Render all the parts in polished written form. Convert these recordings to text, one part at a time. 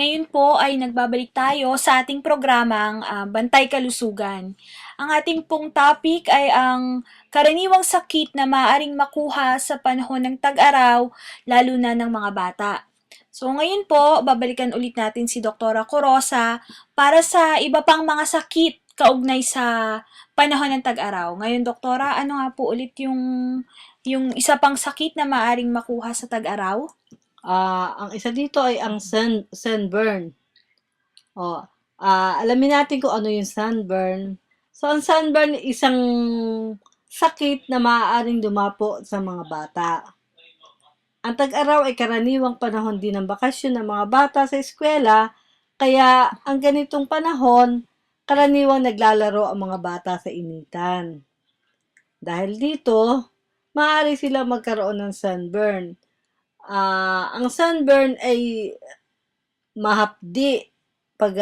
Ngayon po ay nagbabalik tayo sa ating programang Bantay Kalusugan. Ang ating pong topic ay ang karaniwang sakit na maaaring makuha sa panahon ng tag-araw, lalo na ng mga bata. So ngayon po, babalikan ulit natin si Dr. Corosa para sa iba pang mga sakit kaugnay sa panahon ng tag-araw. Ngayon, Doktora, ano nga po ulit yung isa pang sakit na maaaring makuha sa tag-araw? Ang isa dito ay ang sunburn. Oh, alamin natin kung ano yung sunburn. So, ang sunburn isang sakit na maaaring dumapo sa mga bata. Ang tag-araw ay karaniwang panahon din ng bakasyon ng mga bata sa eskwela, kaya ang ganitong panahon, karaniwang naglalaro ang mga bata sa initan. Dahil dito, maaari sila magkaroon ng sunburn. Ang sunburn ay mahapdi pag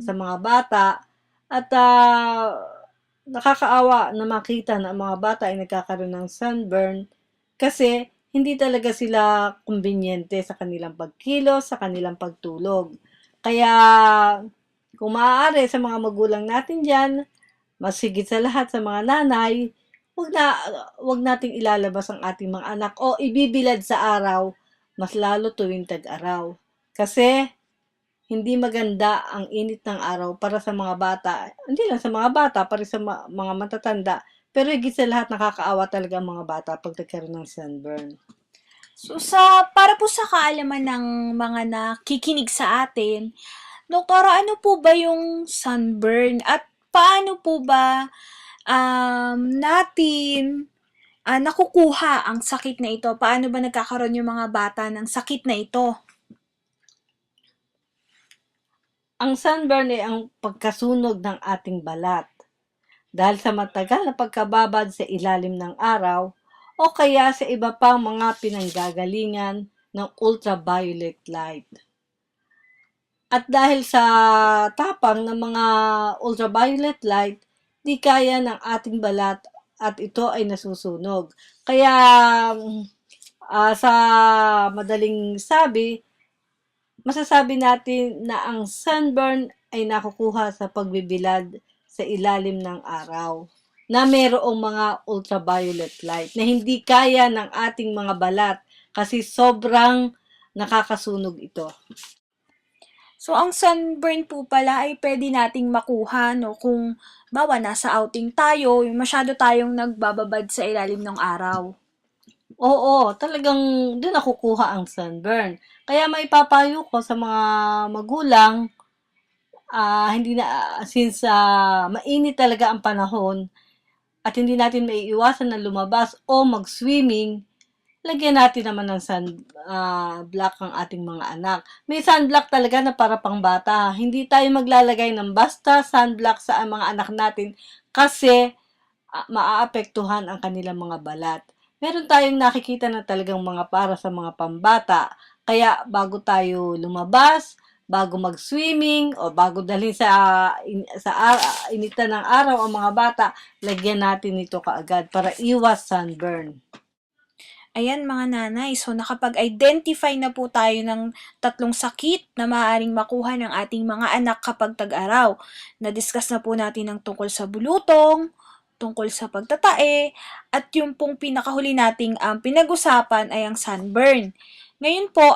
sa mga bata at nakakaawa na makita na ang mga bata ay nagkakaroon ng sunburn kasi hindi talaga sila kumbinyente sa kanilang pagkilos, sa kanilang pagtulog. Kaya kung maaari sa mga magulang natin dyan, mas higit sa lahat sa mga nanay, wag nating ilalabas ang ating mga anak o ibibilad sa araw, mas lalo tuwing tag-araw. Kasi hindi maganda ang init ng araw para sa mga bata. Hindi lang sa mga bata, para sa mga matatanda. Pero higit sa lahat, nakakaawa talaga ang mga bata pag nagkaroon ng sunburn. So, para po sa kaalaman ng mga nakikinig sa atin, Doktora, ano po ba yung sunburn at paano po ba natin nakukuha ang sakit na ito? Paano ba nagkakaroon yung mga bata ng sakit na ito? Ang sunburn ay ang pagkasunog ng ating balat dahil sa matagal na pagkababad sa ilalim ng araw o kaya sa iba pang mga pinanggagalingan ng ultraviolet light. At dahil sa tapang ng mga ultraviolet light, di kaya ng ating balat at ito ay nasusunog. Kaya sa madaling sabi, masasabi natin na ang sunburn ay nakukuha sa pagbibilad sa ilalim ng araw na mayroong mga ultraviolet light na hindi kaya ng ating mga balat kasi sobrang nakakasunog ito. So, ang sunburn po pala ay pwede nating makuha, no? Kung, bawa, nasa outing tayo, masyado tayong nagbababad sa ilalim ng araw. Oo, talagang doon nakukuha ang sunburn. Kaya maipapayo ko sa mga magulang, hindi na, since mainit talaga ang panahon at hindi natin maiiwasan na lumabas o mag-swimming, lagyan natin naman ng sunblock ang ating mga anak. May sunblock talaga na para pang bata. Hindi tayo maglalagay ng basta sunblock sa mga anak natin kasi maaapektuhan ang kanilang mga balat. Meron tayong nakikita na talagang mga para sa mga pambata. Kaya bago tayo lumabas, bago mag-swimming o bago dalhin sa initan ng araw ang mga bata, lagyan natin ito kaagad para iwas sunburn. Ayan mga nanay, so nakapag-identify na po tayo ng tatlong sakit na maaaring makuha ng ating mga anak kapag tag-araw. Na-discuss na po natin ang tungkol sa bulutong, tungkol sa pagtatae, at yung pong pinakahuli nating pinag-usapan ay ang sunburn. Ngayon po,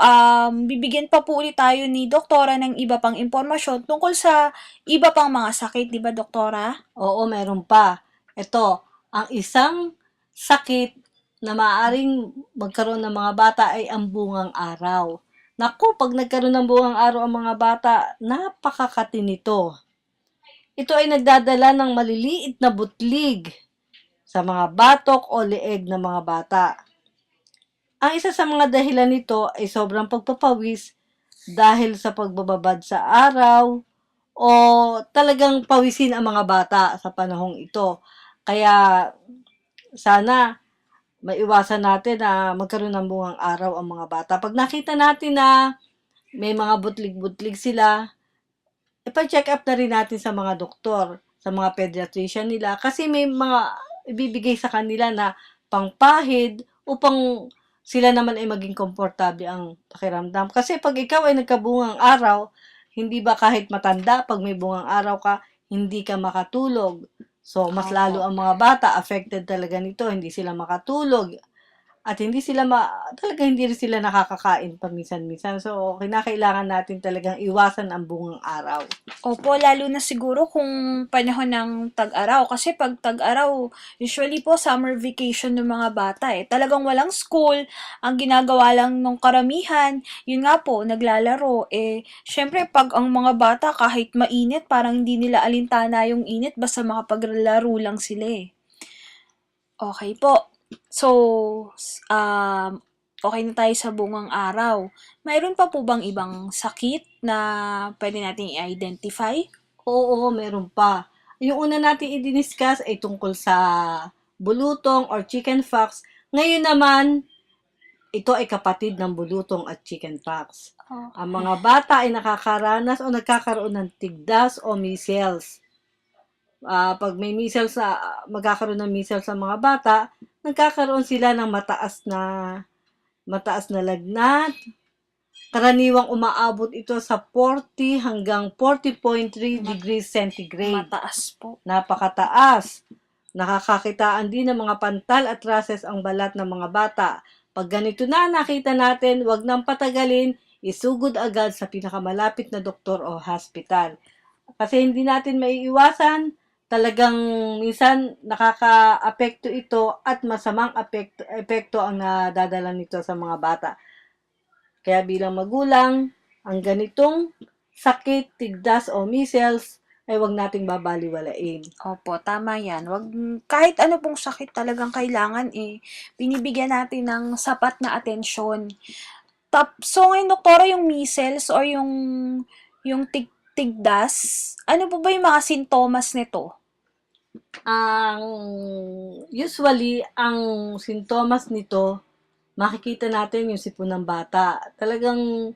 bibigyan pa po ulit tayo ni Doktora ng iba pang impormasyon tungkol sa iba pang mga sakit, di ba Doktora? Oo, meron pa. Ito, ang isang sakit na maaaring magkaroon ng mga bata ay ang bungang araw. Naku, pag nagkaroon ng bungang araw ang mga bata, napakakati nito. Ito ay nagdadala ng maliliit na butlig sa mga batok o leeg ng mga bata. Ang isa sa mga dahilan nito ay sobrang pagpapawis dahil sa pagbababad sa araw o talagang pawisin ang mga bata sa panahong ito. Kaya sana maiwasan natin na magkaroon ng bungang araw ang mga bata. Pag nakita natin na may mga butlig-butlig sila, ipa-check up na rin natin sa mga doktor, sa mga pediatrician nila kasi may mga ibibigay sa kanila na pangpahid upang sila naman ay maging komportable ang pakiramdam. Kasi pag ikaw ay nagkabungang araw, hindi ba kahit matanda, pag may bungang araw ka, hindi ka makatulog. So, mas lalo Opo. ang mga bata, affected talaga nito, hindi sila makatulog. At talaga hindi rin sila nakakakain paminsan-minsan. So, kinakailangan natin talagang iwasan ang bungang araw. Opo, lalo na siguro kung panahon ng tag-araw. Kasi pag tag-araw, usually po summer vacation ng mga bata eh. Talagang walang school, ang ginagawa lang nung karamihan, yun nga po, naglalaro. Eh, syempre pag ang mga bata kahit mainit, parang hindi nila alintana yung init, basta makapaglaro lang sila eh. Okay po. So, okay na tayo sa bungang araw. Mayroon pa po bang ibang sakit na pwede nating i-identify? Oo, meron pa. Yung una natin i-discuss ay tungkol sa bulutong or chickenpox. Ngayon naman, ito ay kapatid ng bulutong at chickenpox. Ang mga bata ay nakakaranas o nagkakaroon ng tigdas o measles. Pag may measles magkakaroon ng measles sa mga bata, nagkakaroon sila ng mataas na lagnat. Karaniwang umaabot ito sa 40 hanggang 40.3 degrees centigrade. Mataas po. Napakataas. Nakakakitaan din ng mga pantal at rashes ang balat ng mga bata. Pag ganito na nakita natin, wag nang patagalin, isugod agad sa pinakamalapit na doktor o hospital. Kasi hindi natin maiiwasan, talagang minsan nakaka-apekto ito at masamang epekto ang nadadala nito sa mga bata. Kaya bilang magulang, ang ganitong sakit, tigdas o measles ay wag nating babaliwalain. Opo, tama yan. Kahit ano pong sakit talagang kailangan binibigyan natin ng sapat na atensyon. So ngayon, doktora, yung measles or yung tigdas, ano po ba yung mga sintomas nito? Usually, ang sintomas nito, makikita natin yung sipon ng bata. Talagang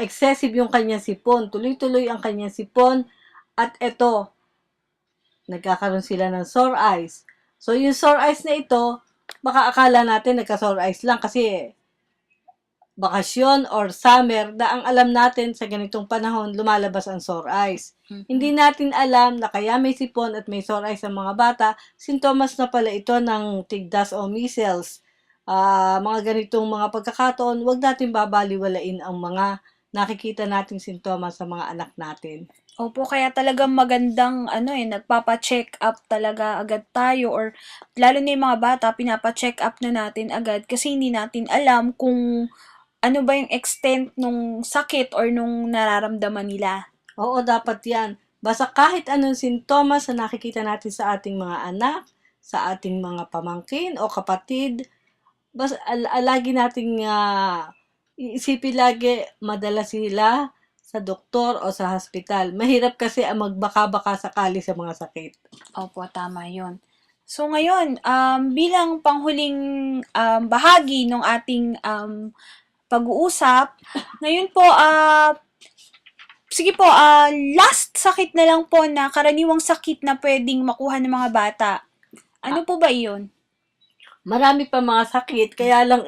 excessive yung kanyang sipon. Tuloy-tuloy ang kanyang sipon. At ito, nagkakaroon sila ng sore eyes. So, yung sore eyes na ito, baka akala natin nagka-sore eyes lang kasi bakasyon or summer na ang alam natin sa ganitong panahon lumalabas ang sore eyes. Hindi natin alam na kaya may sipon at may sore eyes ang mga bata, sintomas na pala ito ng tigdas o measles. Mga ganitong mga pagkakataon, wag natin babaliwalain ang mga nakikita nating sintomas sa mga anak natin. Opo, kaya talagang magandang nagpapa-check up talaga agad tayo, or lalo na yung mga bata, pinapa-check up na natin agad kasi hindi natin alam kung ano ba yung extent nung sakit or nung nararamdaman nila. Oo, dapat yan. Basta kahit anong sintomas na nakikita natin sa ating mga anak, sa ating mga pamangkin o kapatid, basta lagi nating iisipin lagi, madala sila sa doktor o sa hospital. Mahirap kasi ang magbaka-baka sakali sa mga sakit. Opo, tama yun. So ngayon, bilang panghuling bahagi ng ating pag-uusap, ngayon po, sige po, last sakit na lang po na karaniwang sakit na pwedeng makuha ng mga bata. Ano po ba iyon? Marami pa mga sakit, kaya lang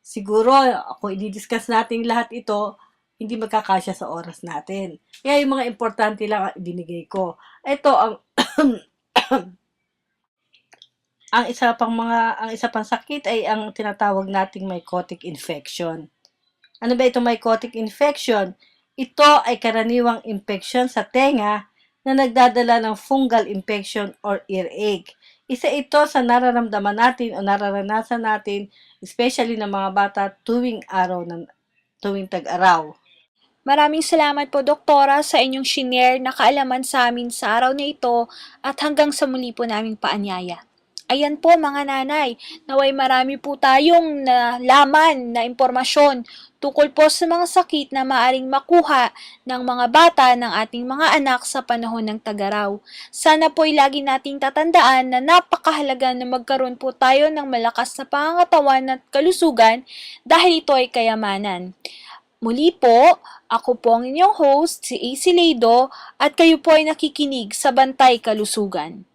siguro kung i-discuss natin lahat ito, hindi magkakasya sa oras natin. Kaya yung mga importante lang ang ibinigay ko. Ito ang ang isa pang sakit ay ang tinatawag nating mycotic infection. Ano ba itong mycotic infection? Ito ay karaniwang infection sa tenga na nagdadala ng fungal infection or earache. Isa ito sa nararamdaman natin o nararanasan natin, especially ng mga bata tuwing tag-araw. Maraming salamat po, Doktora, sa inyong shinare na kaalaman sa amin sa araw na ito at hanggang sa muli po naming paanyaya. Ayan po mga nanay, naway marami po tayong nalaman na impormasyon tungkol po sa mga sakit na maaring makuha ng mga bata ng ating mga anak sa panahon ng tag-araw. Sana po ay lagi nating tatandaan na napakahalaga na magkaroon po tayo ng malakas na pangangatawan at kalusugan dahil ito ay kayamanan. Muli po, ako po ang inyong host, si AC Leido, at kayo po ay nakikinig sa Bantay Kalusugan.